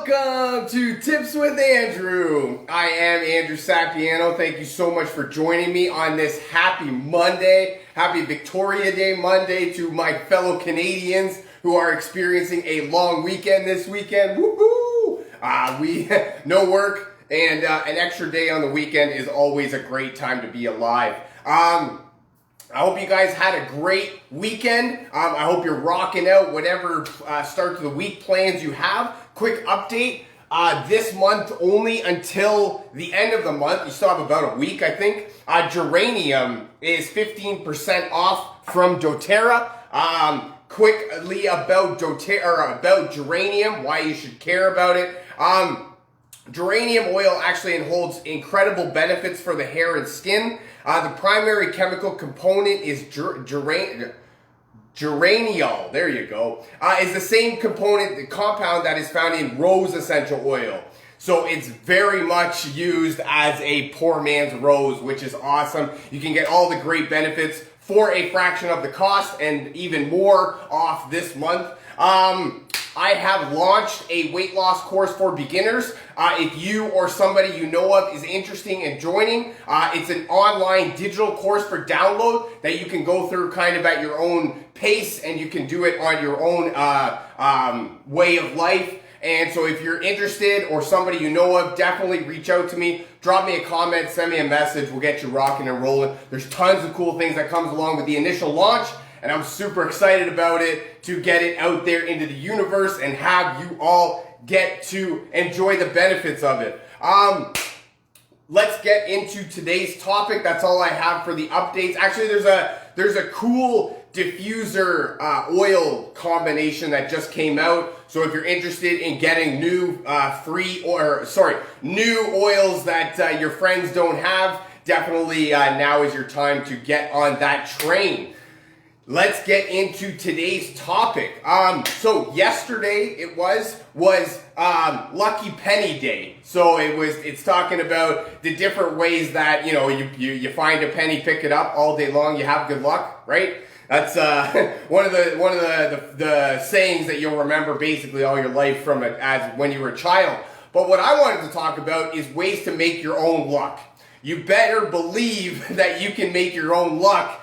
Welcome to Tips with Andrew. I am Andrew Sapiano. Thank you so much for joining me on this happy Monday. Happy Victoria Day Monday to my fellow Canadians who are experiencing a long weekend this weekend. Woohoo! No work and an extra day on the weekend is always a great time to be alive. I hope you guys had a great weekend. I hope you're rocking out whatever start to the week plans you have. Quick update, this month only until the end of the month, you still have about a week I think, geranium is 15% off from doTERRA. Quickly about about geranium, why you should care about it. Geranium oil actually holds incredible benefits for the hair and skin. The primary chemical component is geraniol. There you go. Is the same compound that is found in rose essential oil. So it's very much used as a poor man's rose, which is awesome. You can get all the great benefits for a fraction of the cost and even more off this month. I have launched a weight loss course for beginners. If you or somebody you know of is interested in joining, it's an online digital course for download that you can go through kind of at your own pace, and you can do it on your own way of life. And so if you're interested or somebody you know of, definitely reach out to me. Drop me a comment, send me a message. We'll get you rocking and rolling. There's tons of cool things that comes along with the initial launch, and I'm super excited about it to get it out there into the universe and have you all get to enjoy the benefits of it. Let's get into today's topic. That's all I have for the updates. Actually, there's a cool diffuser oil combination that just came out. So if you're interested in getting new new oils that your friends don't have, definitely now is your time to get on that train. Let's get into today's topic. So yesterday it was Lucky Penny Day. So it's talking about the different ways that you find a penny, pick it up all day long, you have good luck, right? That's one of the sayings that you'll remember basically all your life from it as when you were a child. But what I wanted to talk about is ways to make your own luck. You better believe that you can make your own luck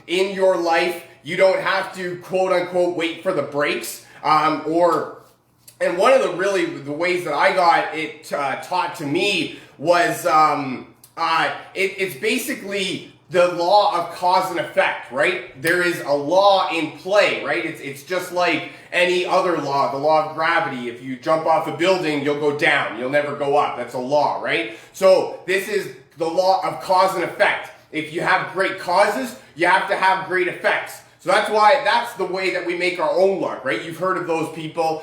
in your life. You don't have to quote unquote wait for the breaks and one of the ways that I got it taught to me was it's basically the law of cause and effect, right? There is a law in play, right? It's just like any other law, the law of gravity. If you jump off a building, you'll go down, you'll never go up. That's a law, right? So this is the law of cause and effect. If you have great causes, you have to have great effects. So that's the way that we make our own luck, right? You've heard of those people,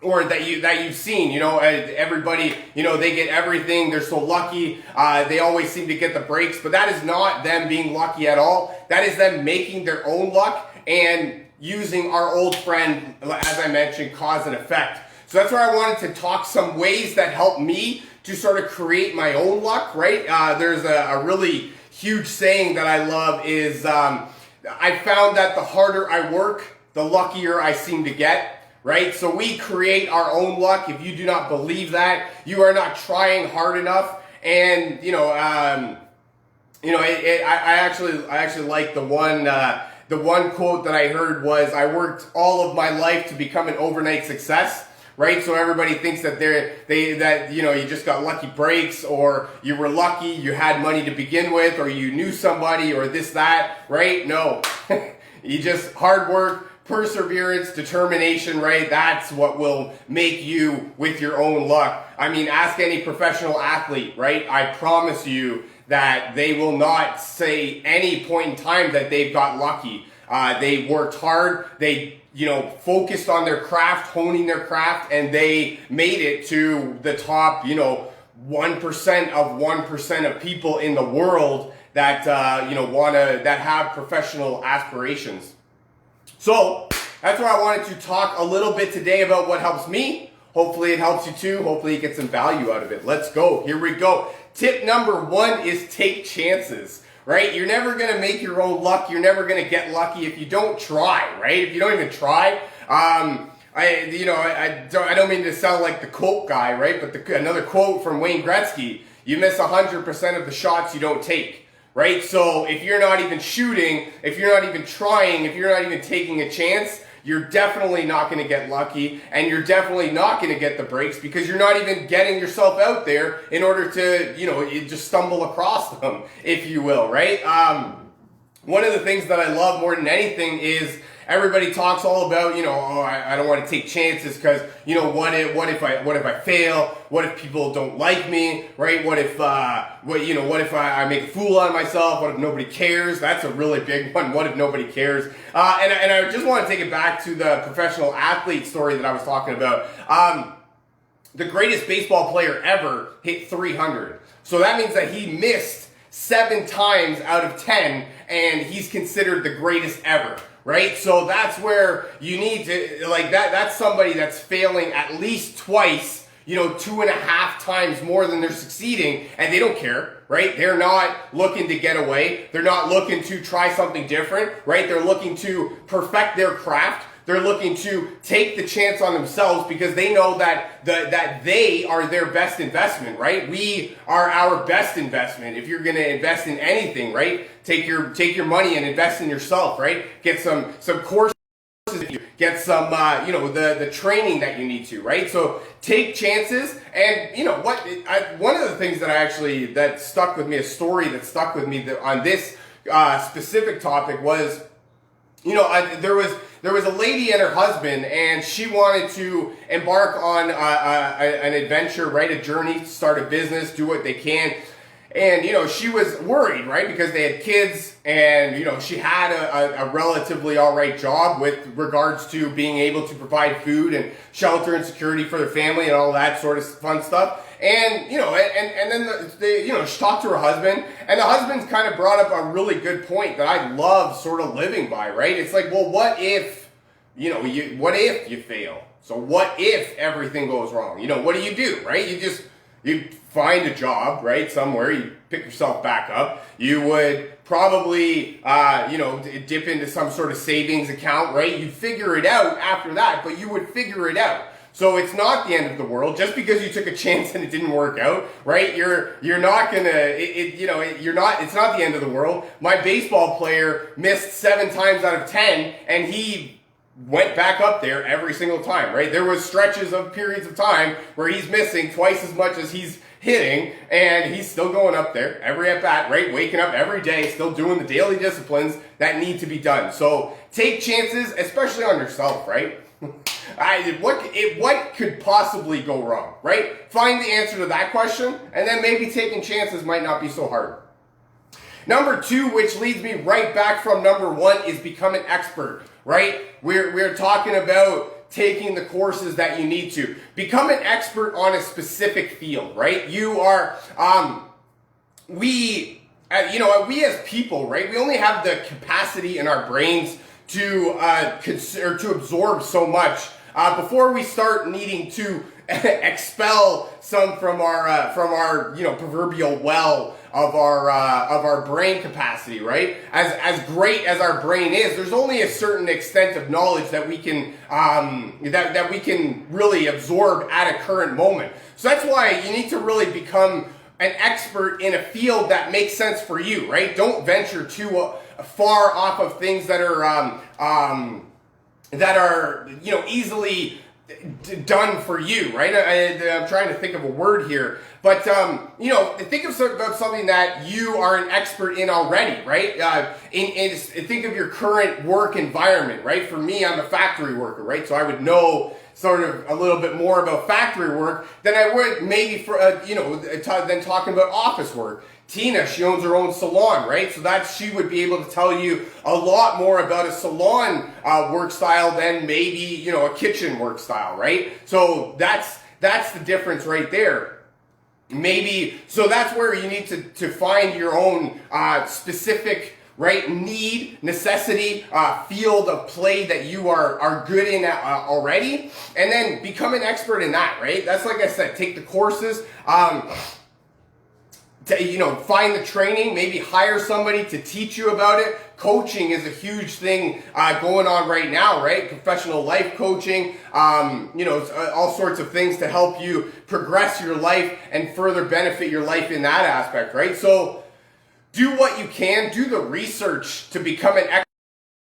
or that you've seen, everybody, they get everything. They're so lucky. They always seem to get the breaks, but that is not them being lucky at all. That is them making their own luck and using our old friend, as I mentioned, cause and effect. So that's where I wanted to talk some ways that help me to sort of create my own luck, right? There's a really huge saying that I love is, I found that the harder I work, the luckier I seem to get, right? So we create our own luck. If you do not believe that, you are not trying hard enough. And, I actually like the one quote that I heard was, I worked all of my life to become an overnight success. Right, so everybody thinks that you just got lucky breaks, or you were lucky, you had money to begin with, or you knew somebody, or this, that, right? No, you just hard work, perseverance, determination, right? That's what will make you with your own luck. I mean, ask any professional athlete, right? I promise you that they will not say any point in time that they've got lucky. They worked hard, they focused on their craft, honing their craft, and they made it to the top, 1% of 1% of people in the world that, that have professional aspirations. So that's why I wanted to talk a little bit today about what helps me. Hopefully it helps you too. Hopefully you get some value out of it. Let's go. Here we go. Tip number 1 is take chances. Right? You're never going to make your own luck. You're never going to get lucky if you don't try, right? If you don't even try. I don't mean to sound like the quote guy, right? But another quote from Wayne Gretzky: "You miss 100% of the shots you don't take." Right? So if you're not even shooting, if you're not even trying, if you're not even taking a chance, you're definitely not going to get lucky, and you're definitely not going to get the breaks because you're not even getting yourself out there in order to, you just stumble across them, if you will, right? One of the things that I love more than anything is everybody talks all about, I don't want to take chances because, what if I fail? What if people don't like me, right? What if I make a fool out of myself? What if nobody cares? That's a really big one. What if nobody cares? And I just want to take it back to the professional athlete story that I was talking about. The greatest baseball player ever hit 300. So that means that he missed 7 times out of 10, and he's considered the greatest ever. Right? So that's where you need to, that's somebody that's failing at least twice, 2.5 times more than they're succeeding, and they don't care, right? They're not looking to get away. They're not looking to try something different, right? They're looking to perfect their craft. They're looking to take the chance on themselves because they know that that they are their best investment, right? We are our best investment. If you're going to invest in anything, right? Take your money and invest in yourself, right? Get some courses, get some the training that you need to, right? So take chances. And one of the things that stuck with me, a story that stuck with me on this specific topic was, there was a lady and her husband, and she wanted to embark on an adventure, right? A journey, start a business, do what they can. And, she was worried, right? Because they had kids, and, she had a relatively all right job with regards to being able to provide food and shelter and security for their family and all that sort of fun stuff. And, and then, she talked to her husband, and the husband's kind of brought up a really good point that I love sort of living by, right? It's like, well, what if, what if you fail? So what if everything goes wrong? What do you do, right? You find a job, right, somewhere, you pick yourself back up. You would probably, dip into some sort of savings account, right? You'd figure it out after that, but you would figure it out. So it's not the end of the world just because you took a chance and it didn't work out, right? You're not gonna, it's not the end of the world. My baseball player missed 7 times out of 10, and he went back up there every single time, right? There was stretches of periods of time where he's missing twice as much as he's hitting, and he's still going up there every at bat, right? Waking up every day, still doing the daily disciplines that need to be done. So take chances, especially on yourself, right? What could possibly go wrong, right? Find the answer to that question, and then maybe taking chances might not be so hard. Number 2, which leads me right back from number 1, is become an expert, right? We're talking about taking the courses that you need to. Become an expert on a specific field, right? You are, we as people, right? We only have the capacity in our brains to absorb so much before we start needing to expel some from our proverbial well of our brain capacity, right? As great as our brain is, there's only a certain extent of knowledge that we can that we can really absorb at a current moment. So that's why you need to really become an expert in a field that makes sense for you, right? Don't venture too far off of things that are easily done for you, right? I'm trying to think of a word here, but think about something that you are an expert in already, right? Think of your current work environment, right? For me, I'm a factory worker, right? So I would know sort of a little bit more about factory work than I would maybe for than talking about office work. Tina, she owns her own salon, right? So she would be able to tell you a lot more about a salon work style than maybe, a kitchen work style, right? So that's the difference right there. Maybe, so that's where you need to find your own specific, right, necessity, field of play that you are good in already, and then become an expert in that, right? That's like I said, take the courses, find the training, maybe hire somebody to teach you about it. Coaching is a huge thing going on right now, right? Professional life coaching, all sorts of things to help you progress your life and further benefit your life in that aspect, right? So do what you can, do the research to become an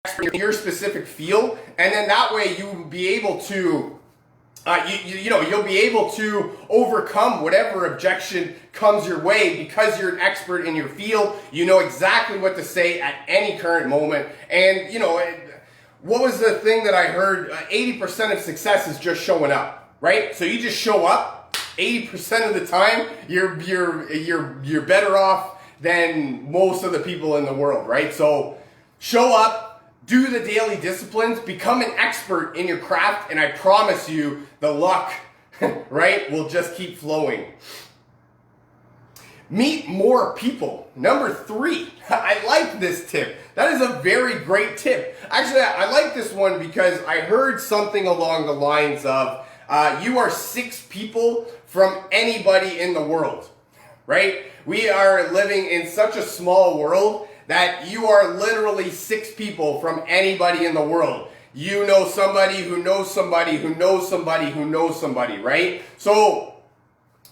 expert in your specific field, and then that way you will be able to you'll be able to overcome whatever objection comes your way because you're an expert in your field. You know exactly what to say at any current moment. And, what was the thing that I heard? 80% of success is just showing up, right? So you just show up 80% of the time, you're better off than most of the people in the world, right? So show up. Do the daily disciplines, become an expert in your craft, and I promise you the luck, right, will just keep flowing. Meet more people. Number 3, I like this tip. That is a very great tip. Actually, I like this one because I heard something along the lines of, you are 6 people from anybody in the world, right? We are living in such a small world that you are literally 6 people from anybody in the world. You know somebody who knows somebody who knows somebody who knows somebody, right? So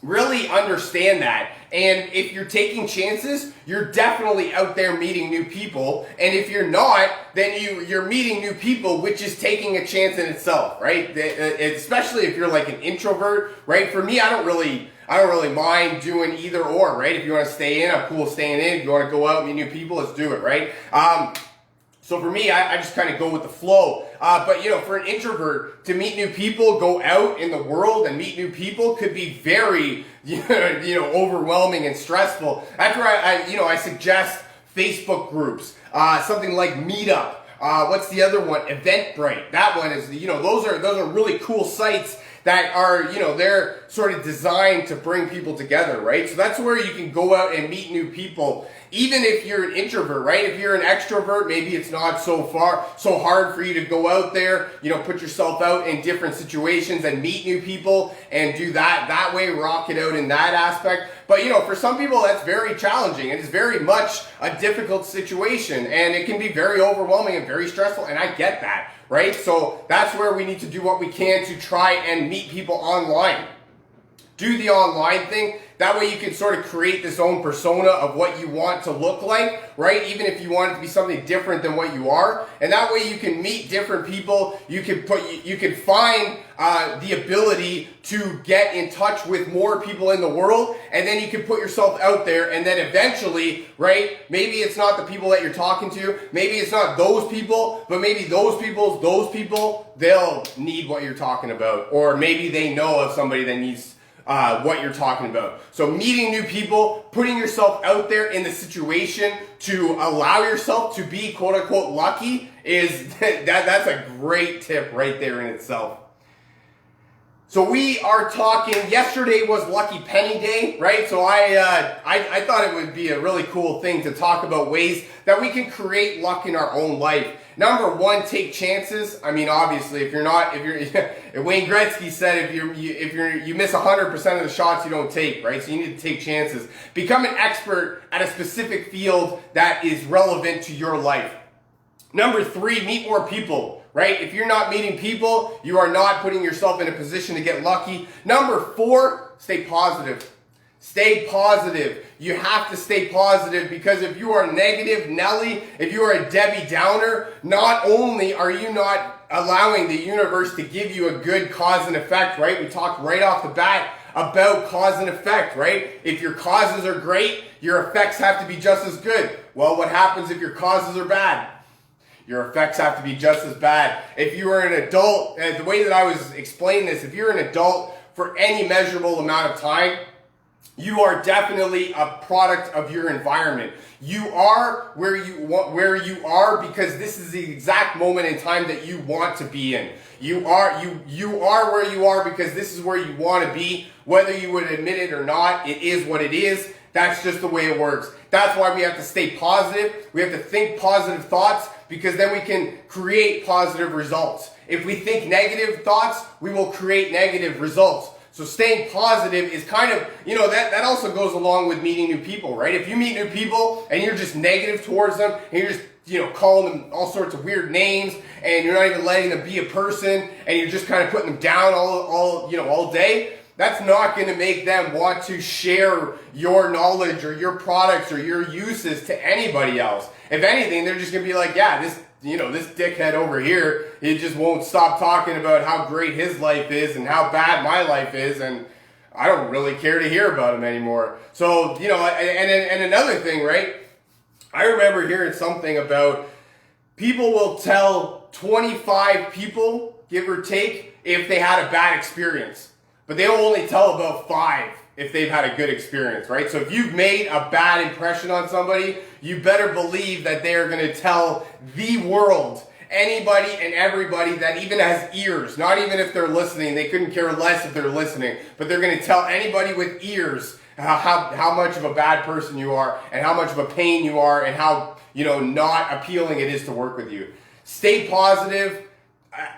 really understand that. And if you're taking chances, you're definitely out there meeting new people. And if you're not, then you're meeting new people, which is taking a chance in itself, right? Especially if you're like an introvert, right? For me, I don't really mind doing either or, right? If you want to stay in, I'm cool staying in. If you want to go out, meet new people, let's do it, right? So for me, I just kind of go with the flow. But for an introvert, to meet new people, go out in the world and meet new people could be very, overwhelming and stressful. That's where I suggest Facebook groups, something like Meetup. What's the other one? Eventbrite. That one is, those are really cool sites that are, they're sort of designed to bring people together, right? So that's where you can go out and meet new people. Even if you're an introvert, right? If you're an extrovert, maybe it's not so hard for you to go out there, put yourself out in different situations and meet new people and do that way, rock it out in that aspect. But, for some people, that's very challenging. It is very much a difficult situation, and it can be very overwhelming and very stressful, and I get that, right? So that's where we need to do what we can to try and meet people online. Do the online thing. That way you can sort of create this own persona of what you want to look like, right? Even if you want it to be something different than what you are. And that way you can meet different people. You can find the ability to get in touch with more people in the world. And then you can put yourself out there. And then eventually, right? Maybe it's not the people that you're talking to. Maybe it's not those people. But maybe those people, they'll need what you're talking about. Or maybe they know of somebody that needs what you're talking about. So meeting new people, putting yourself out there in the situation to allow yourself to be quote unquote lucky that's a great tip right there in itself. So we are talking, yesterday was Lucky Penny Day, right? So I thought it would be a really cool thing to talk about ways that we can create luck in our own life. Number 1, take chances. I mean, obviously, if Wayne Gretzky said, if you miss 100% of the shots you don't take, right? So you need to take chances. Become an expert at a specific field that is relevant to your life. Number 3, meet more people. Right? If you're not meeting people, you are not putting yourself in a position to get lucky. Number 4, stay positive. Stay positive. You have to stay positive because if you are negative Nelly, if you are a Debbie Downer, not only are you not allowing the universe to give you a good cause and effect, right? We talked right off the bat about cause and effect, right? If your causes are great, your effects have to be just as good. Well, what happens if your causes are bad? Your effects have to be just as bad. If you are an adult, the way that I was explaining this, if you're an adult for any measurable amount of time, you are definitely a product of your environment. You are where you are because this is the exact moment in time that you want to be in. You are where you are because this is where you want to be. Whether you would admit it or not, it is what it is. That's just the way it works. That's why we have to stay positive. We have to think positive thoughts because then we can create positive results. If we think negative thoughts, we will create negative results. So staying positive is kind of, that also goes along with meeting new people, right? If you meet new people and you're just negative towards them and you're just, calling them all sorts of weird names and you're not even letting them be a person and you're just kind of putting them down all day, that's not going to make them want to share your knowledge or your products or your uses to anybody else. If anything, they're just going to be like, yeah, this dickhead over here, he just won't stop talking about how great his life is and how bad my life is, and I don't really care to hear about him anymore. So, and another thing, right? I remember hearing something about people will tell 25 people, give or take, if they had a bad experience. But they'll only tell about 5 if they've had a good experience, right? So if you've made a bad impression on somebody, you better believe that they are going to tell the world, anybody and everybody that even has ears, not even if they're listening, they couldn't care less if they're listening, but they're going to tell anybody with ears how much of a bad person you are and how much of a pain you are and how, not appealing it is to work with you. Stay positive,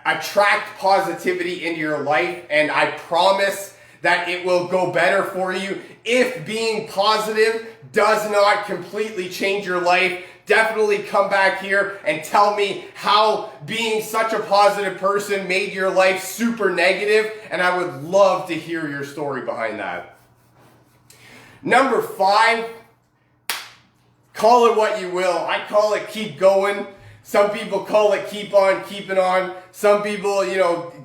attract positivity into your life, and I promise that it will go better for you. If being positive does not completely change your life, definitely come back here and tell me how being such a positive person made your life super negative, and I would love to hear your story behind that. Number 5, call it what you will. I call it keep going. Some people call it keep on keeping on. Some people,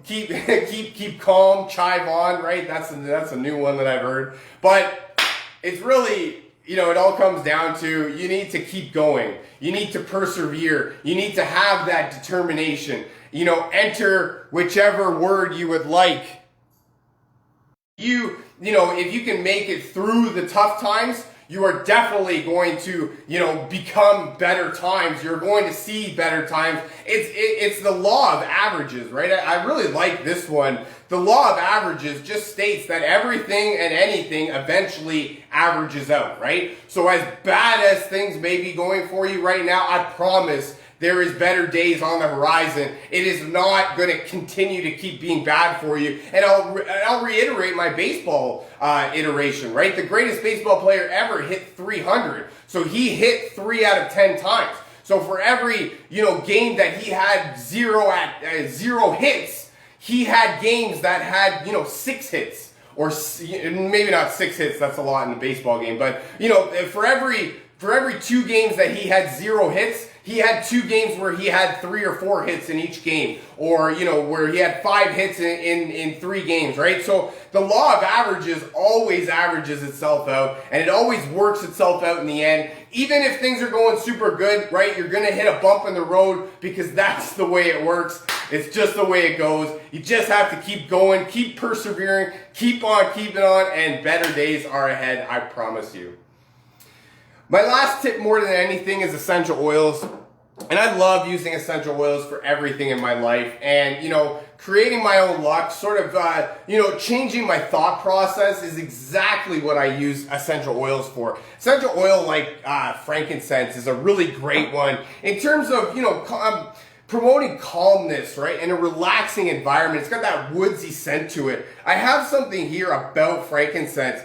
keep calm, chive on, right? That's a new one that I've heard. But it's really, it all comes down to you need to keep going. You need to persevere. You need to have that determination. Enter whichever word you would like. If you can make it through the tough times, you are definitely going to, become better times. You're going to see better times. It's the law of averages, right? I really like this one. The law of averages just states that everything and anything eventually averages out, right? So as bad as things may be going for you right now, I promise there is better days on the horizon. It is not going to continue to keep being bad for you. And I'll reiterate my baseball iteration, right? The greatest baseball player ever hit 300. So he hit 3 out of 10 times. So for every, game that he had zero hits, he had games that had, 6 hits. Or maybe not 6 hits, that's a lot in the baseball game. But, for every 2 games that he had 0 hits, he had 2 games where he had 3 or 4 hits in each game, or, where he had 5 hits in 3 games, right? So the law of averages always averages itself out, and it always works itself out in the end. Even if things are going super good, right, you're going to hit a bump in the road because that's the way it works. It's just the way it goes. You just have to keep going, keep persevering, keep on keeping on, and better days are ahead, I promise you. My last tip more than anything is essential oils. And I love using essential oils for everything in my life. And, creating my own luck, sort of, changing my thought process is exactly what I use essential oils for. Essential oil like frankincense is a really great one in terms of, promoting calmness, right? And a relaxing environment. It's got that woodsy scent to it. I have something here about frankincense.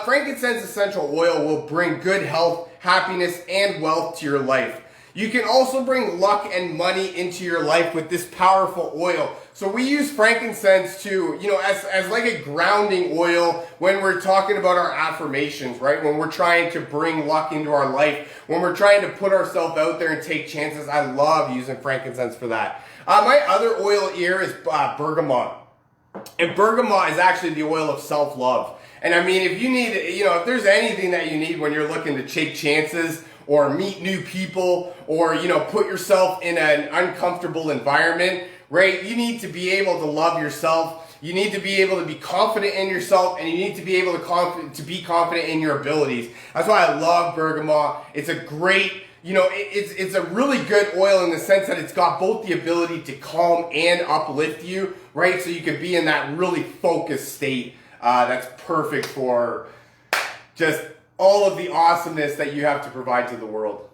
Frankincense essential oil will bring good health, happiness, and wealth to your life. You can also bring luck and money into your life with this powerful oil. So we use frankincense to, as like a grounding oil when we're talking about our affirmations, right? When we're trying to bring luck into our life, when we're trying to put ourselves out there and take chances. I love using frankincense for that. My other oil here is bergamot. And bergamot is actually the oil of self-love. And I mean, if you need, if there's anything that you need when you're looking to take chances or meet new people or, put yourself in an uncomfortable environment, right? You need to be able to love yourself. You need to be able to be confident in yourself, and you need to be able to be confident in your abilities. That's why I love bergamot. It's a great, it's a really good oil in the sense that it's got both the ability to calm and uplift you, right? So you can be in that really focused state. That's perfect for just all of the awesomeness that you have to provide to the world.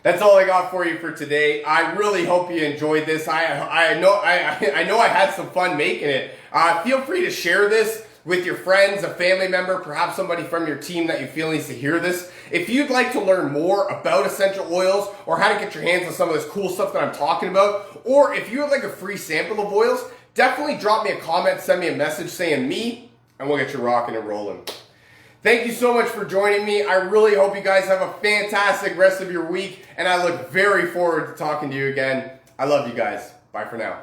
That's all I got for you for today. I really hope you enjoyed this. I know I had some fun making it. Feel free to share this with your friends, a family member, perhaps somebody from your team that you feel needs to hear this. If you'd like to learn more about essential oils or how to get your hands on some of this cool stuff that I'm talking about, or if you would like a free sample of oils, definitely drop me a comment, send me a message saying me, and we'll get you rocking and rolling. Thank you so much for joining me. I really hope you guys have a fantastic rest of your week, and I look very forward to talking to you again. I love you guys. Bye for now.